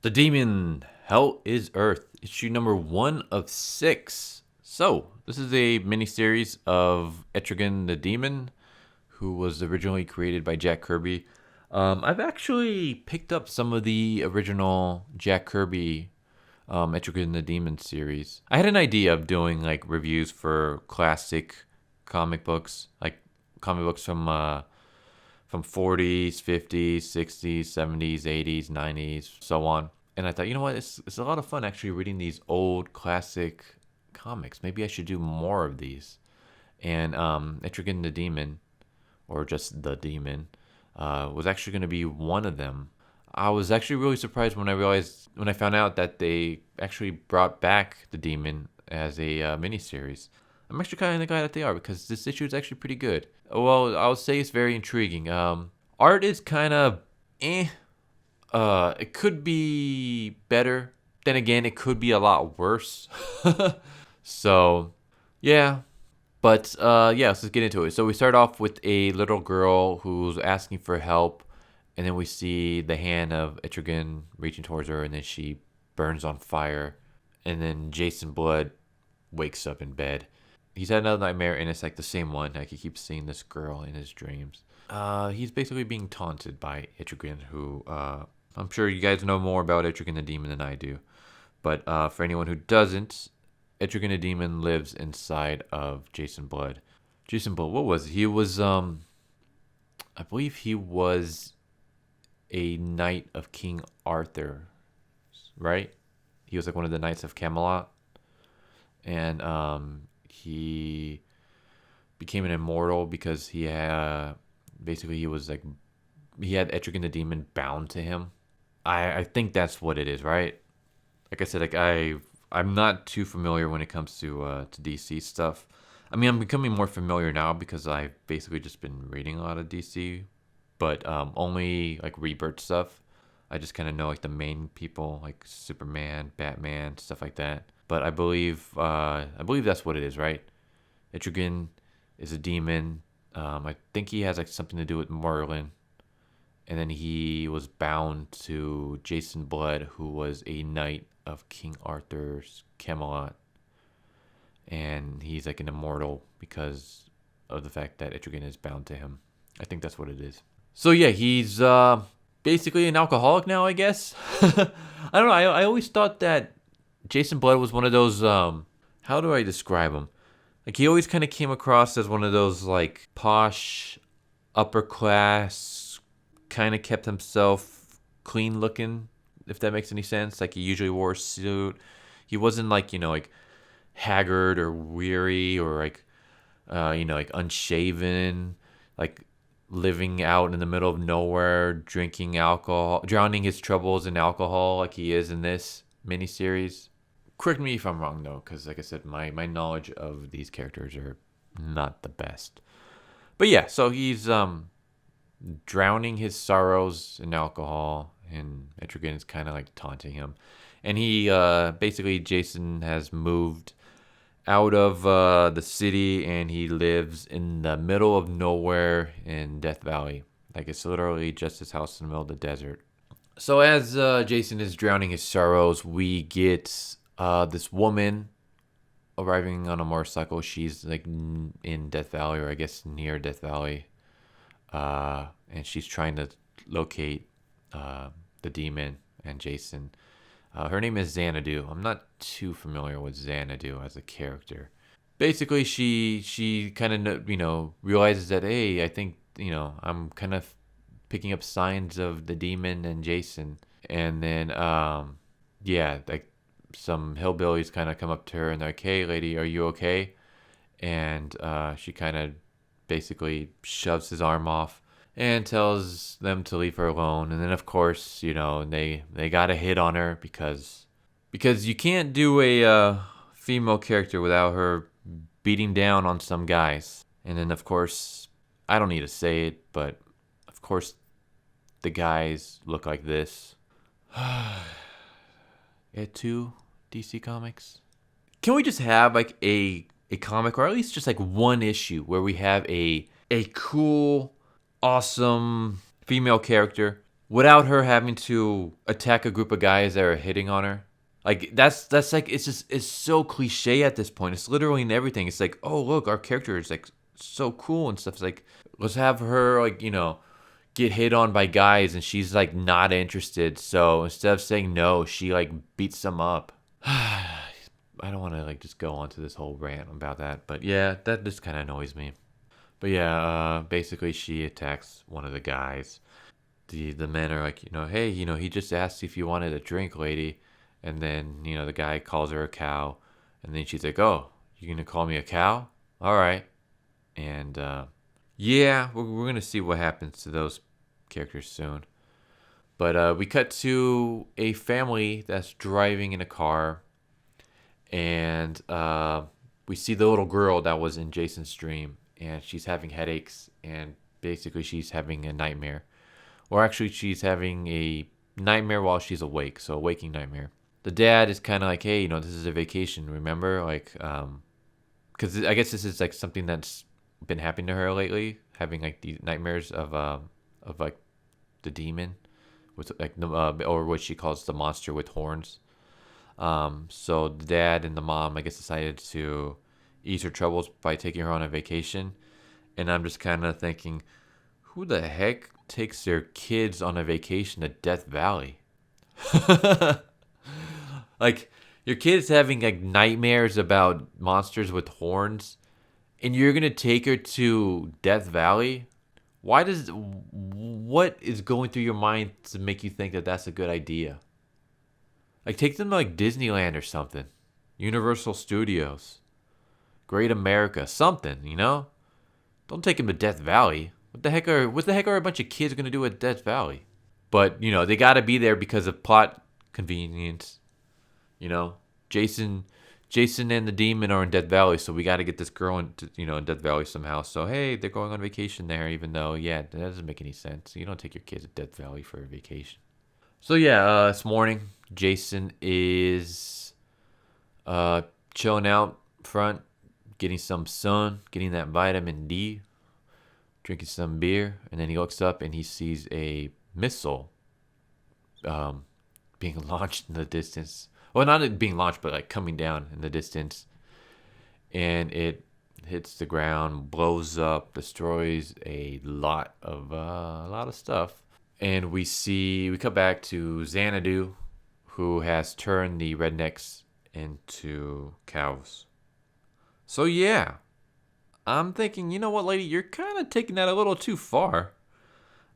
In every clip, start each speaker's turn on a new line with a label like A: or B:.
A: The Demon, Hell is Earth, issue number 1 of 6. So, this is a mini-series of Etrigan the Demon, who was originally created by Jack Kirby. I've actually picked up some of the original Jack Kirby Etrigan the Demon series. I had an idea of doing like reviews for classic comic books, like comic books from 40s, 50s, 60s, 70s, 80s, 90s, so on. And I thought, you know what, it's a lot of fun actually reading these old classic comics. Maybe I should do more of these. And Etrigan the Demon, or just the Demon, was actually going to be one of them. I was actually really surprised when I found out that they actually brought back the Demon as a miniseries. I'm actually kind of glad that they are because this issue is actually pretty good. Well, I'll say it's very intriguing. Art is kind of eh. It could be better. Then again, it could be a lot worse. So, yeah. But yeah, let's just get into it. So we start off with a little girl who's asking for help, and then we see the hand of Etrigan reaching towards her, and then she burns on fire, and then Jason Blood wakes up in bed. He's had another nightmare, and it's like the same one. Like he keeps seeing this girl in his dreams. He's basically being taunted by Etrigan, who I'm sure you guys know more about Etrigan the Demon than I do. But for anyone who doesn't, Etrigan the Demon lives inside of Jason Blood. Jason Blood, what was he? He was I believe he was a knight of King Arthur, right? He was like one of the knights of Camelot, and he became an immortal because he had basically he was like he had Etrigan the Demon bound to him. I think that's what it is, right? Like I said, I'm not too familiar when it comes to DC stuff. I mean, I'm becoming more familiar now because I've basically just been reading a lot of DC, but only like Rebirth stuff. I just kind of know like the main people, like Superman, Batman, stuff like that. But I believe that's what it is, right? Etrigan is a demon. I think he has like something to do with Merlin, and then he was bound to Jason Blood, who was a knight of King Arthur's Camelot, and he's like an immortal because of the fact that Etrigan is bound to him. I think that's what it is. So yeah, he's basically an alcoholic now, I guess. I don't know. I always thought that Jason Blood was one of those. How do I describe him? Like he always kind of came across as one of those like posh, upper class, kind of kept himself clean looking, if that makes any sense. Like he usually wore a suit. He wasn't like, like haggard or weary or like, like unshaven, like living out in the middle of nowhere, drinking alcohol, drowning his troubles in alcohol like he is in this miniseries. Correct me if I'm wrong though, because like I said, my knowledge of these characters are not the best. But yeah, so he's drowning his sorrows in alcohol, and Etrigan is kind of like taunting him. And he basically Jason has moved out of the city, and he lives in the middle of nowhere in Death Valley. Like it's literally just his house in the middle of the desert. So as Jason is drowning his sorrows, we get this woman arriving on a motorcycle. She's like in Death Valley, or I guess near Death Valley. And she's trying to locate the demon and Jason. Her name is Xanadu. I'm not too familiar with Xanadu as a character. Basically, she kind of realizes that, hey, I think I'm kind of picking up signs of the demon and Jason. And then yeah, like some hillbillies kind of come up to her and they're like, hey lady, are you okay? And she kind of basically shoves his arm off and tells them to leave her alone. And then of course, they got a hit on her because you can't do a female character without her beating down on some guys. And then of course, I don't need to say it, but of course the guys look like this. At 2 DC Comics. Can we just have like a comic, or at least just like one issue where we have a cool, awesome female character without her having to attack a group of guys that are hitting on her. Like that's like it's so cliche at this point. It's literally in everything. It's like, oh look, our character is like so cool and stuff. It's like, let's have her like, get hit on by guys and she's like not interested. So instead of saying no, she like beats them up. I don't want to like just go on to this whole rant about that, but yeah, that just kind of annoys me. But yeah, basically she attacks one of the guys. The men are like, hey, he just asked if you wanted a drink, lady. And then, the guy calls her a cow. And then she's like, oh, you gonna call me a cow? All right. And yeah, we're gonna see what happens to those characters soon. But we cut to a family that's driving in a car, and we see the little girl that was in Jason's dream, and she's having headaches, and basically she's having a nightmare. Or actually, she's having a nightmare while she's awake, so a waking nightmare. The dad is kind of like, hey, this is a vacation, remember? Like, because I guess this is like something that's been happening to her lately, having like these nightmares of like the demon with like or what she calls the monster with horns. So the dad and the mom, I guess, decided to ease her troubles by taking her on a vacation. And I'm just kind of thinking, who the heck takes their kids on a vacation to Death Valley? Like, your kid's having like nightmares about monsters with horns, and you're gonna take her to Death Valley? What is going through your mind to make you think that that's a good idea? Like, take them to like Disneyland or something, Universal Studios, Great America, something. Don't take them to Death Valley. What the heck are a bunch of kids gonna do at Death Valley? But they gotta be there because of plot convenience. Jason and the demon are in Death Valley, so we gotta get this girl in Death Valley somehow. So hey, they're going on vacation there, even though that doesn't make any sense. You don't take your kids to Death Valley for a vacation. So yeah, this morning Jason is chilling out front, getting some sun, getting that vitamin D, drinking some beer, and then he looks up and he sees a missile being launched in the distance. Well, not being launched, but like coming down in the distance. And it hits the ground, blows up, destroys a lot of stuff. And we cut back to Xanadu, who has turned the rednecks into cows. So yeah, I'm thinking, you know what, lady, you're kind of taking that a little too far.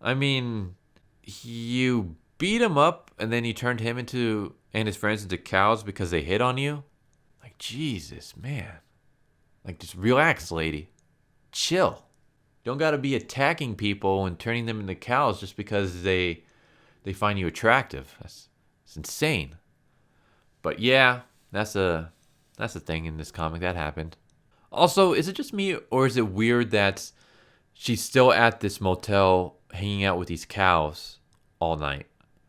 A: I mean, you beat him up and then you turned him and his friends into cows because they hit on you? Like, Jesus, man. Like, just relax, lady. Chill. You don't got to be attacking people and turning them into cows just because they find you attractive. That's insane. But yeah, that's a thing in this comic that happened. Also, is it just me or is it weird that she's still at this motel hanging out with these cows all night?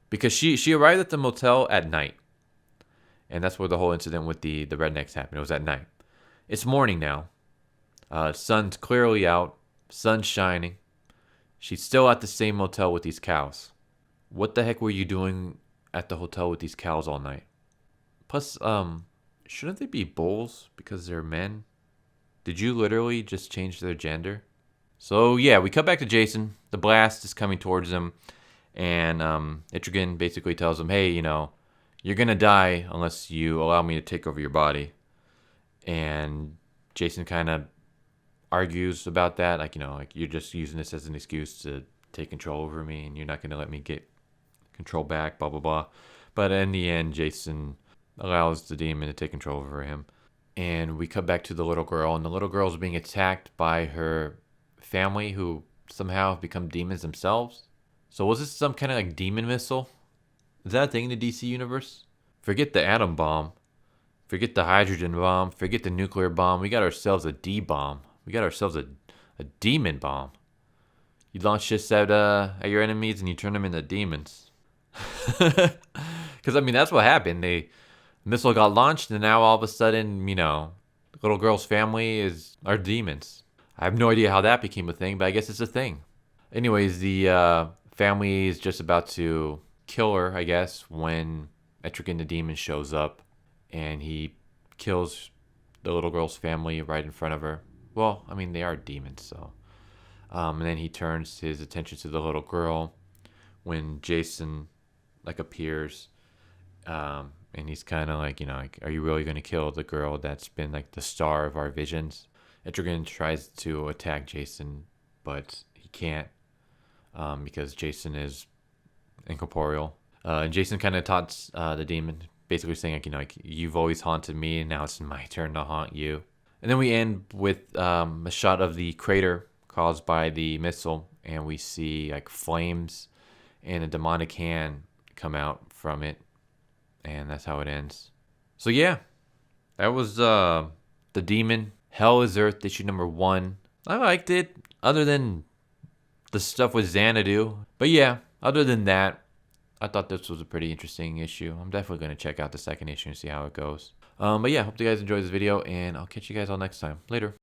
A: Because she arrived at the motel at night. And that's where the whole incident with the rednecks happened. It was at night. It's morning now. Sun's clearly out. Sun's shining. She's still at the same motel with these cows. What the heck were you doing at the hotel with these cows all night? Plus, shouldn't they be bulls because they're men? Did you literally just change their gender? So yeah, we cut back to Jason. The blast is coming towards him. And Etrigan basically tells him, hey, you're going to die unless you allow me to take over your body. And Jason kind of argues about that. Like, you're just using this as an excuse to take control over me and you're not going to let me get control back, blah, blah, blah. But in the end, Jason allows the demon to take control over him. And we cut back to the little girl, and the little girl is being attacked by her family who somehow have become demons themselves. So was this some kind of like demon missile? Is that a thing in the DC universe? Forget the atom bomb. Forget the hydrogen bomb. Forget the nuclear bomb. We got ourselves a D-bomb. We got ourselves a demon bomb. You launch this at your enemies and you turn them into demons. Because, that's what happened. The missile got launched and now all of a sudden, the little girl's family are demons. I have no idea how that became a thing, but I guess it's a thing. Anyways, the family is just about to kill her, I guess, when Etrigan the demon shows up, and he kills the little girl's family right in front of her. Well, I mean, they are demons, so. And then he turns his attention to the little girl when Jason like appears, and he's kind of like, like, are you really gonna kill the girl that's been like the star of our visions? Etrigan tries to attack Jason, but he can't, because Jason is incorporeal. And Jason kind of taunts the demon, basically saying like, like, you've always haunted me, and now it's my turn to haunt you. And then we end with a shot of the crater caused by the missile, and we see like flames and a demonic hand come out from it, and that's how it ends. So yeah, that was the Demon Hell is Earth issue number 1. I liked it, other than the stuff with Xanadu. But yeah, other than that, I thought this was a pretty interesting issue. I'm definitely going to check out the second issue and see how it goes. But yeah, hope you guys enjoyed this video, and I'll catch you guys all next time. Later.